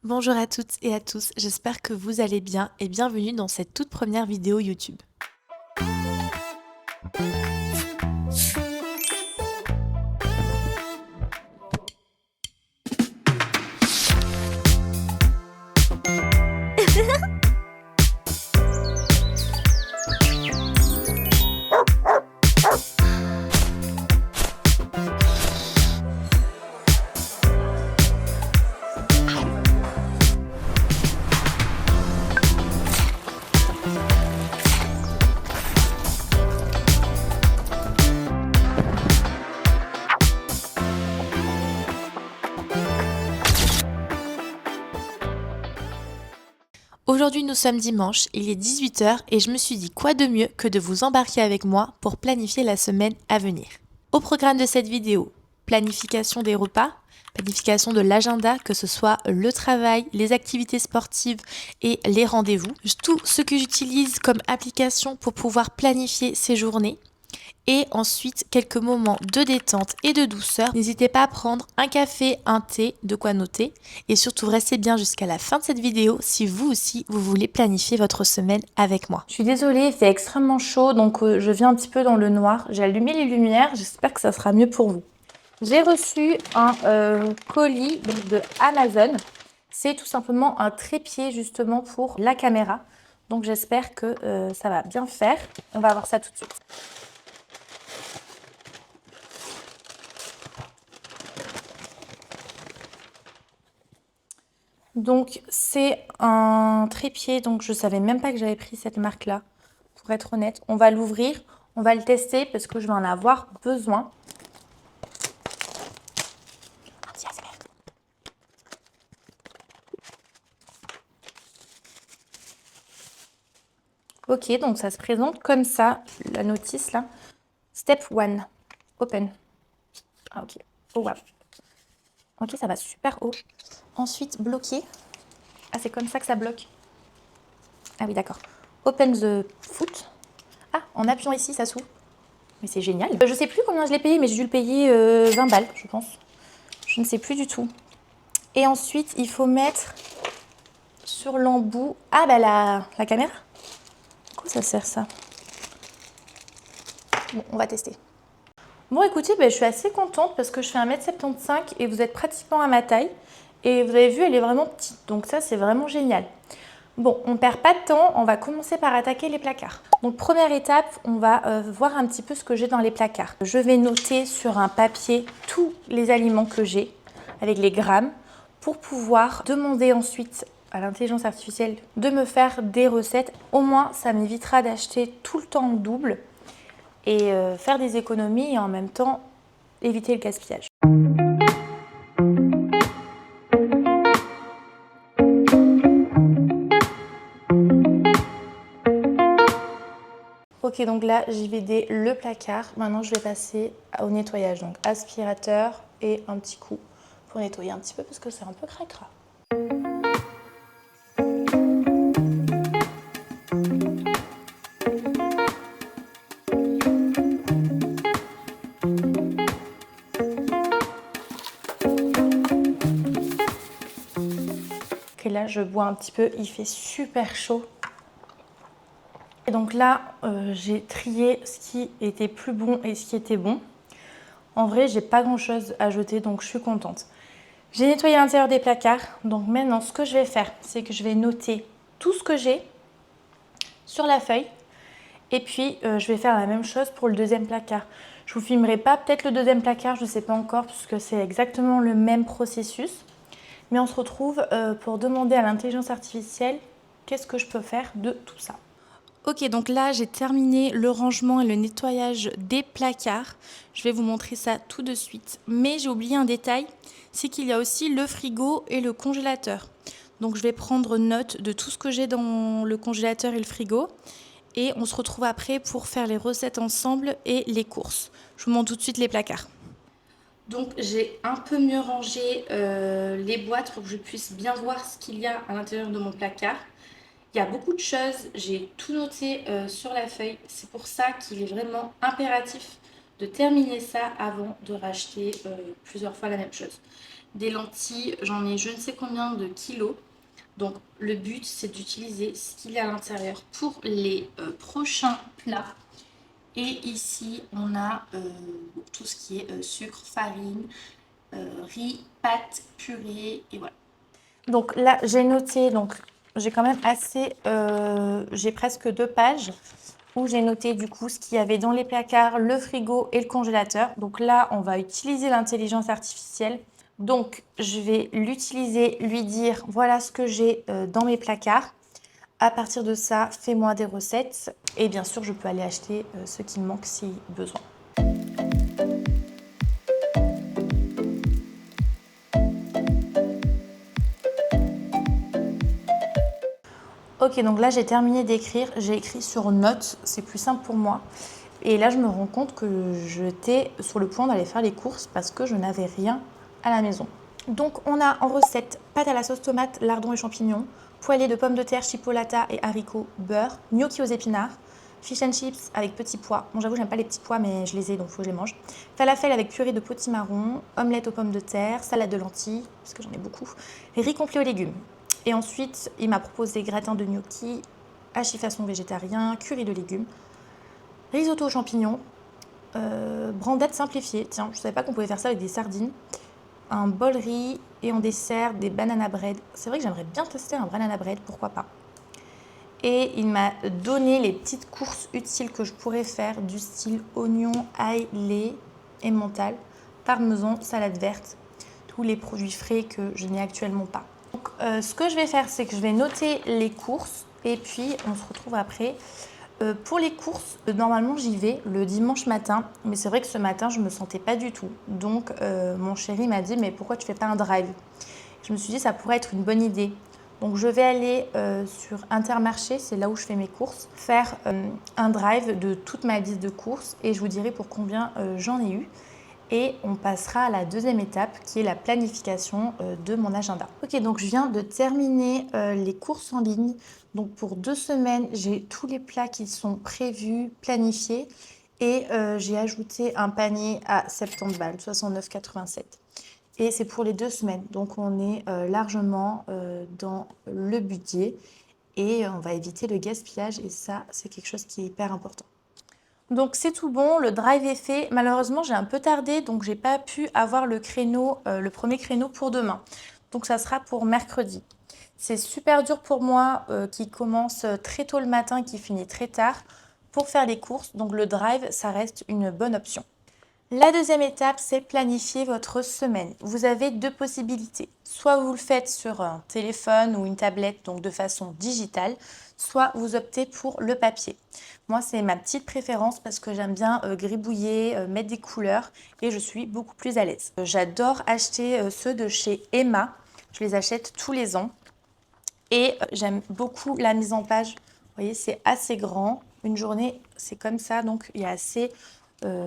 Bonjour à toutes et à tous, j'espère que vous allez bien et bienvenue dans cette toute première vidéo YouTube. Aujourd'hui nous sommes dimanche, il est 18 h et je me suis dit quoi de mieux que de vous embarquer avec moi pour planifier la semaine à venir. Au programme de cette vidéo, planification des repas, planification de l'agenda, que ce soit le travail, les activités sportives et les rendez-vous, tout ce que j'utilise comme application pour pouvoir planifier ces journées. Et ensuite, quelques moments de détente et de douceur. N'hésitez pas à prendre un café, un thé, de quoi noter. Et surtout, restez bien jusqu'à la fin de cette vidéo si vous aussi, vous voulez planifier votre semaine avec moi. Je suis désolée, il fait extrêmement chaud, donc je viens un petit peu dans le noir. J'ai allumé les lumières, j'espère que ça sera mieux pour vous. J'ai reçu un colis de Amazon. C'est tout simplement un trépied justement pour la caméra. Donc j'espère que ça va bien faire. On va voir ça tout de suite. Donc c'est un trépied, donc je savais même pas que j'avais pris cette marque-là, pour être honnête. On va l'ouvrir, on va le tester parce que je vais en avoir besoin. Ok, donc ça se présente comme ça, la notice là. Step 1, open. Ah ok, oh wow. Ok, ça va super haut. Ensuite, bloquer. Ah, c'est comme ça que ça bloque. Ah oui, d'accord. Open the foot. Ah, en appuyant ici, ça s'ouvre. Mais c'est génial. Je sais plus combien je l'ai payé, mais j'ai dû le payer 20 balles, je pense. Je ne sais plus du tout. Et ensuite, il faut mettre sur l'embout... Ah, bah la caméra. À quoi ça sert, ça? Bon, on va tester. Bon, écoutez, je suis assez contente parce que je fais 1,75 m et vous êtes pratiquement à ma taille. Et vous avez vu, elle est vraiment petite. Donc ça, c'est vraiment génial. Bon, on ne perd pas de temps, on va commencer par attaquer les placards. Donc première étape, on va voir un petit peu ce que j'ai dans les placards. Je vais noter sur un papier tous les aliments que j'ai avec les grammes pour pouvoir demander ensuite à l'intelligence artificielle de me faire des recettes. Au moins, ça m'évitera d'acheter tout le temps en double et faire des économies et en même temps éviter le gaspillage. Ok, donc là, j'ai vidé le placard. Maintenant, je vais passer au nettoyage. Donc, aspirateur et un petit coup pour nettoyer un petit peu parce que c'est un peu cracra. Ok, là, je bois un petit peu. Il fait super chaud. Et donc là, j'ai trié ce qui était plus bon et ce qui était bon. En vrai, j'ai pas grand chose à jeter, donc je suis contente. J'ai nettoyé l'intérieur des placards. Donc maintenant, ce que je vais faire, c'est que je vais noter tout ce que j'ai sur la feuille. Et puis, je vais faire la même chose pour le deuxième placard. Je vous filmerai pas peut-être le deuxième placard, je ne sais pas encore, puisque c'est exactement le même processus. Mais on se retrouve pour demander à l'intelligence artificielle qu'est-ce que je peux faire de tout ça. Ok, donc là, j'ai terminé le rangement et le nettoyage des placards. Je vais vous montrer ça tout de suite. Mais j'ai oublié un détail, c'est qu'il y a aussi le frigo et le congélateur. Donc, je vais prendre note de tout ce que j'ai dans le congélateur et le frigo. Et on se retrouve après pour faire les recettes ensemble et les courses. Je vous montre tout de suite les placards. Donc j'ai un peu mieux rangé les boîtes pour que je puisse bien voir ce qu'il y a à l'intérieur de mon placard. Il y a beaucoup de choses, j'ai tout noté sur la feuille. C'est pour ça qu'il est vraiment impératif de terminer ça avant de racheter plusieurs fois la même chose. des lentilles, j'en ai je ne sais combien de kilos. Donc le but c'est d'utiliser ce qu'il y a à l'intérieur pour les prochains plats. Et ici on a tout ce qui est sucre, farine, riz, pâtes, purée et voilà. Donc là j'ai noté, donc j'ai quand même assez, j'ai presque 2 pages où j'ai noté du coup ce qu'il y avait dans les placards, le frigo et le congélateur. Donc là on va utiliser l'intelligence artificielle. Donc je vais l'utiliser, lui dire voilà ce que j'ai dans mes placards. À partir de ça, fais-moi des recettes. Et bien sûr, je peux aller acheter ce qui me manque si besoin. Ok, donc là, j'ai terminé d'écrire. J'ai écrit sur notes, c'est plus simple pour moi. Et là, je me rends compte que j'étais sur le point d'aller faire les courses parce que je n'avais rien à la maison. Donc, on a en recette pâte à la sauce tomate, lardons et champignons, poêlée de pommes de terre, chipolata et haricots, beurre, gnocchi aux épinards, fish and chips avec petits pois. Bon, j'avoue, j'aime pas les petits pois, mais je les ai, donc il faut que je les mange. Falafel avec purée de potimarron, omelette aux pommes de terre, salade de lentilles, parce que j'en ai beaucoup, riz complet aux légumes. Et ensuite, il m'a proposé gratin de gnocchi, hachis façon végétarien, curry de légumes, risotto aux champignons, brandette simplifiée. Tiens, je savais pas qu'on pouvait faire ça avec des sardines. Un bol riz et en dessert des banana bread. C'est vrai que j'aimerais bien tester un banana bread, pourquoi pas. Et il m'a donné les petites courses utiles que je pourrais faire du style oignon, ail, lait, emmental, parmesan, salade verte, tous les produits frais que je n'ai actuellement pas. Donc, ce que je vais faire, c'est que je vais noter les courses et puis on se retrouve après. Pour les courses, normalement j'y vais le dimanche matin, mais c'est vrai que ce matin je me sentais pas du tout. Donc mon chéri m'a dit mais pourquoi tu fais pas un drive? Je me suis dit ça pourrait être une bonne idée. Donc je vais aller sur Intermarché, c'est là où je fais mes courses, faire un drive de toute ma liste de courses et je vous dirai pour combien j'en ai eu. Et on passera à la deuxième étape qui est la planification de mon agenda. Ok, donc je viens de terminer les courses en ligne. Donc pour 2 semaines, j'ai tous les plats qui sont prévus, planifiés. Et j'ai ajouté un panier à 70 balles, 69,87. Et c'est pour les 2 semaines. Donc on est largement dans le budget. Et on va éviter le gaspillage. Et ça, c'est quelque chose qui est hyper important. Donc c'est tout bon, le drive est fait. Malheureusement, j'ai un peu tardé, donc j'ai pas pu avoir le créneau, le premier créneau pour demain. Donc ça sera pour mercredi. C'est super dur pour moi qui commence très tôt le matin et qui finit très tard pour faire les courses. Donc le drive, ça reste une bonne option. La deuxième étape, c'est planifier votre semaine. Vous avez 2 possibilités. Soit vous le faites sur un téléphone ou une tablette, donc de façon digitale, soit vous optez pour le papier. Moi, c'est ma petite préférence parce que j'aime bien gribouiller, mettre des couleurs et je suis beaucoup plus à l'aise. J'adore acheter ceux de chez Emma. Je les achète tous les ans et j'aime beaucoup la mise en page. Vous voyez, c'est assez grand. Une journée, c'est comme ça, donc il y a assez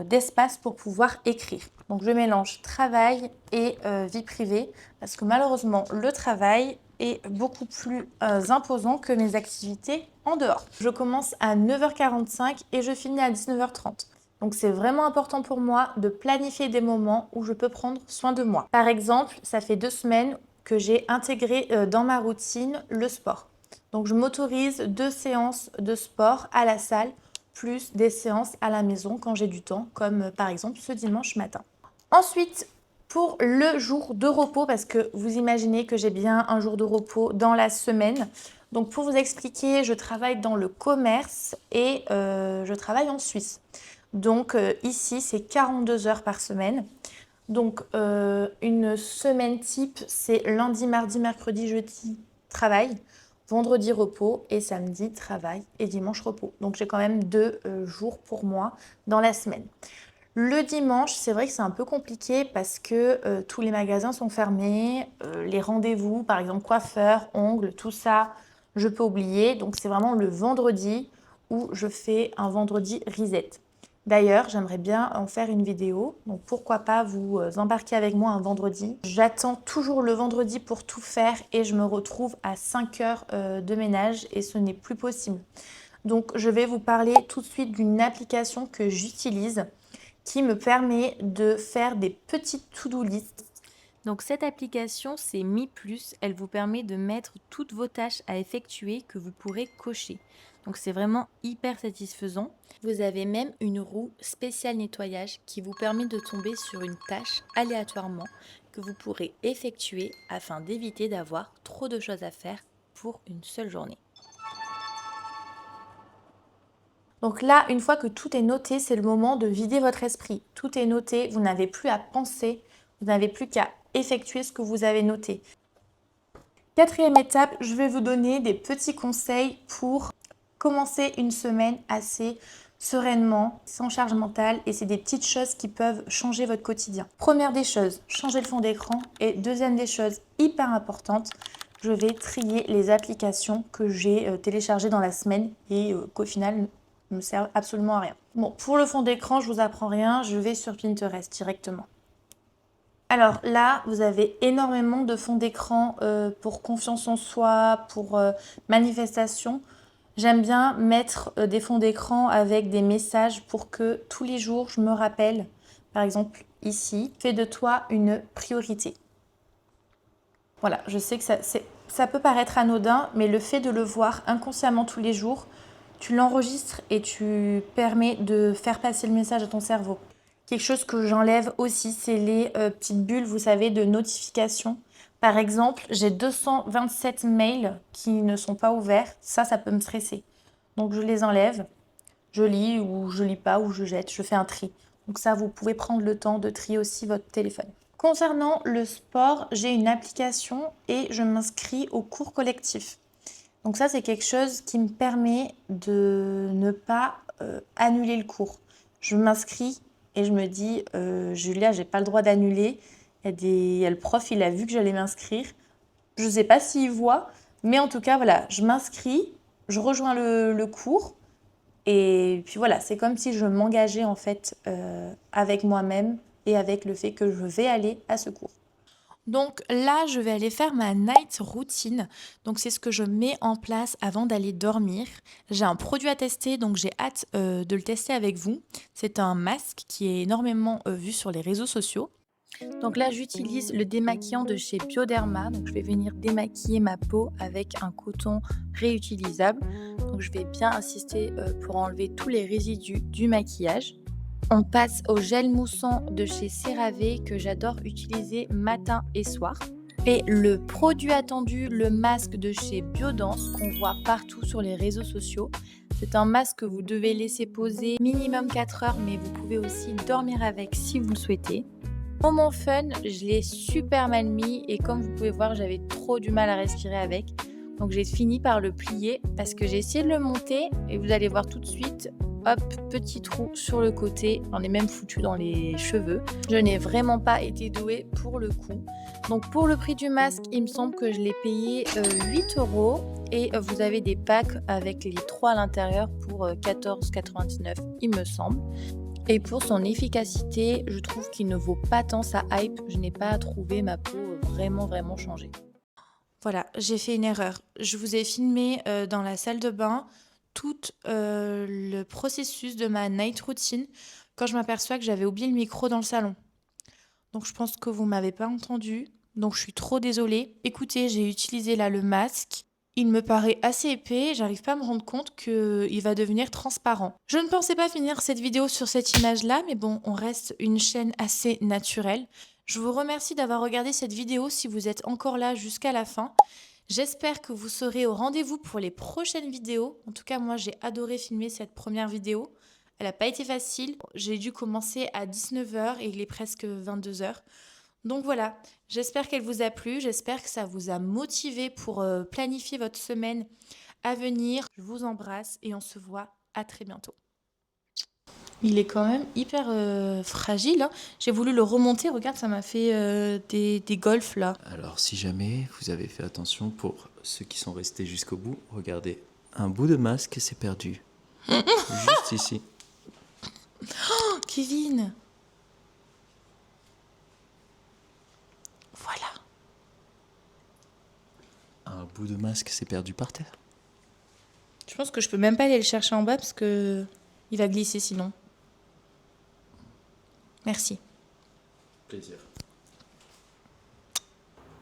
d'espace pour pouvoir écrire. Donc je mélange travail et vie privée parce que malheureusement le travail est beaucoup plus imposant que mes activités en dehors. Je commence à 9h45 et je finis à 19h30. Donc c'est vraiment important pour moi de planifier des moments où je peux prendre soin de moi. Par exemple, ça fait 2 semaines que j'ai intégré dans ma routine le sport. Donc je m'autorise 2 séances de sport à la salle plus des séances à la maison quand j'ai du temps, comme par exemple ce dimanche matin. Ensuite, pour le jour de repos, parce que vous imaginez que j'ai bien un jour de repos dans la semaine. Donc pour vous expliquer, je travaille dans le commerce et je travaille en Suisse. Donc ici, c'est 42 heures par semaine. Donc une semaine type, c'est lundi, mardi, mercredi, jeudi, travail. Vendredi repos et samedi travail et dimanche repos. Donc j'ai quand même 2 jours pour moi dans la semaine. Le dimanche, c'est vrai que c'est un peu compliqué parce que tous les magasins sont fermés, les rendez-vous, par exemple coiffeur, ongles, tout ça, je peux oublier. Donc c'est vraiment le vendredi où je fais un vendredi reset. D'ailleurs, j'aimerais bien en faire une vidéo, donc pourquoi pas vous embarquer avec moi un vendredi. J'attends toujours le vendredi pour tout faire et je me retrouve à 5 heures de ménage et ce n'est plus possible. Donc je vais vous parler tout de suite d'une application que j'utilise qui me permet de faire des petites to-do list. Donc cette application, c'est Mi Plus. Elle vous permet de mettre toutes vos tâches à effectuer que vous pourrez cocher. Donc c'est vraiment hyper satisfaisant. Vous avez même une roue spéciale nettoyage qui vous permet de tomber sur une tâche aléatoirement que vous pourrez effectuer afin d'éviter d'avoir trop de choses à faire pour une seule journée. Donc là, une fois que tout est noté, c'est le moment de vider votre esprit. Tout est noté, vous n'avez plus à penser, vous n'avez plus qu'à effectuer ce que vous avez noté. Quatrième étape, je vais vous donner des petits conseils pour commencer une semaine assez sereinement, sans charge mentale, et c'est des petites choses qui peuvent changer votre quotidien. Première des choses, changer le fond d'écran, et deuxième des choses hyper importantes, je vais trier les applications que j'ai téléchargées dans la semaine et qu'au final ne me servent absolument à rien. Bon, pour le fond d'écran, je vous apprends rien, je vais sur Pinterest directement. Alors là, vous avez énormément de fonds d'écran pour confiance en soi, pour manifestation. J'aime bien mettre des fonds d'écran avec des messages pour que tous les jours, je me rappelle, par exemple ici, fais de toi une priorité. Voilà, je sais que ça peut paraître anodin, mais le fait de le voir inconsciemment tous les jours, tu l'enregistres et tu permets de faire passer le message à ton cerveau. Quelque chose que j'enlève aussi, c'est les petites bulles, vous savez, de notification. Par exemple, j'ai 227 mails qui ne sont pas ouverts. Ça peut me stresser. Donc, je les enlève. Je lis ou je lis pas ou je jette. Je fais un tri. Donc ça, vous pouvez prendre le temps de trier aussi votre téléphone. Concernant le sport, j'ai une application et je m'inscris au cours collectif. Donc ça, c'est quelque chose qui me permet de ne pas annuler le cours. Je m'inscris et je me dis, Julia, j'ai pas le droit d'annuler. Il y a le prof, il a vu que j'allais m'inscrire. Je ne sais pas s'il voit, mais en tout cas, voilà, je m'inscris, je rejoins le cours. Et puis voilà, c'est comme si je m'engageais en fait avec moi-même et avec le fait que je vais aller à ce cours. Donc là, je vais aller faire ma night routine. Donc c'est ce que je mets en place avant d'aller dormir. J'ai un produit à tester, donc j'ai hâte de le tester avec vous. C'est un masque qui est énormément vu sur les réseaux sociaux. Donc là, j'utilise le démaquillant de chez Bioderma. Donc je vais venir démaquiller ma peau avec un coton réutilisable. Donc je vais bien insister pour enlever tous les résidus du maquillage. On passe au gel moussant de chez CeraVe que j'adore utiliser matin et soir. Et le produit attendu, le masque de chez Biodance qu'on voit partout sur les réseaux sociaux. C'est un masque que vous devez laisser poser minimum 4 heures, mais vous pouvez aussi dormir avec si vous le souhaitez. Moment fun, je l'ai super mal mis et comme vous pouvez voir, j'avais trop du mal à respirer avec. Donc j'ai fini par le plier parce que j'ai essayé de le monter et vous allez voir tout de suite, hop, petit trou sur le côté, on est même foutu dans les cheveux. Je n'ai vraiment pas été douée pour le coup. Donc pour le prix du masque, il me semble que je l'ai payé 8 € et vous avez des packs avec les 3 à l'intérieur pour 14,99 il me semble. Et pour son efficacité, je trouve qu'il ne vaut pas tant sa hype. Je n'ai pas trouvé ma peau vraiment changée. Voilà, j'ai fait une erreur. Je vous ai filmé dans la salle de bain tout le processus de ma night routine quand je m'aperçois que j'avais oublié le micro dans le salon. Donc je pense que vous ne m'avez pas entendu. Donc je suis trop désolée. Écoutez, j'ai utilisé là le masque. Il me paraît assez épais, j'arrive pas à me rendre compte qu'il va devenir transparent. Je ne pensais pas finir cette vidéo sur cette image-là, mais bon, on reste une chaîne assez naturelle. Je vous remercie d'avoir regardé cette vidéo si vous êtes encore là jusqu'à la fin. J'espère que vous serez au rendez-vous pour les prochaines vidéos. En tout cas, moi, j'ai adoré filmer cette première vidéo. Elle n'a pas été facile. J'ai dû commencer à 19 h et il est presque 22 h. Donc voilà, j'espère qu'elle vous a plu, j'espère que ça vous a motivé pour planifier votre semaine à venir. Je vous embrasse et on se voit à très bientôt. Il est quand même hyper fragile, hein. J'ai voulu le remonter, regarde, ça m'a fait des golfs là. Alors si jamais vous avez fait attention, pour ceux qui sont restés jusqu'au bout, regardez, un bout de masque s'est perdu. Juste ici. Oh, Kevin! Voilà. Un bout de masque s'est perdu par terre. Je pense que je peux même pas aller le chercher en bas parce que il va glisser sinon. Merci. Plaisir.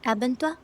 Abonne-toi.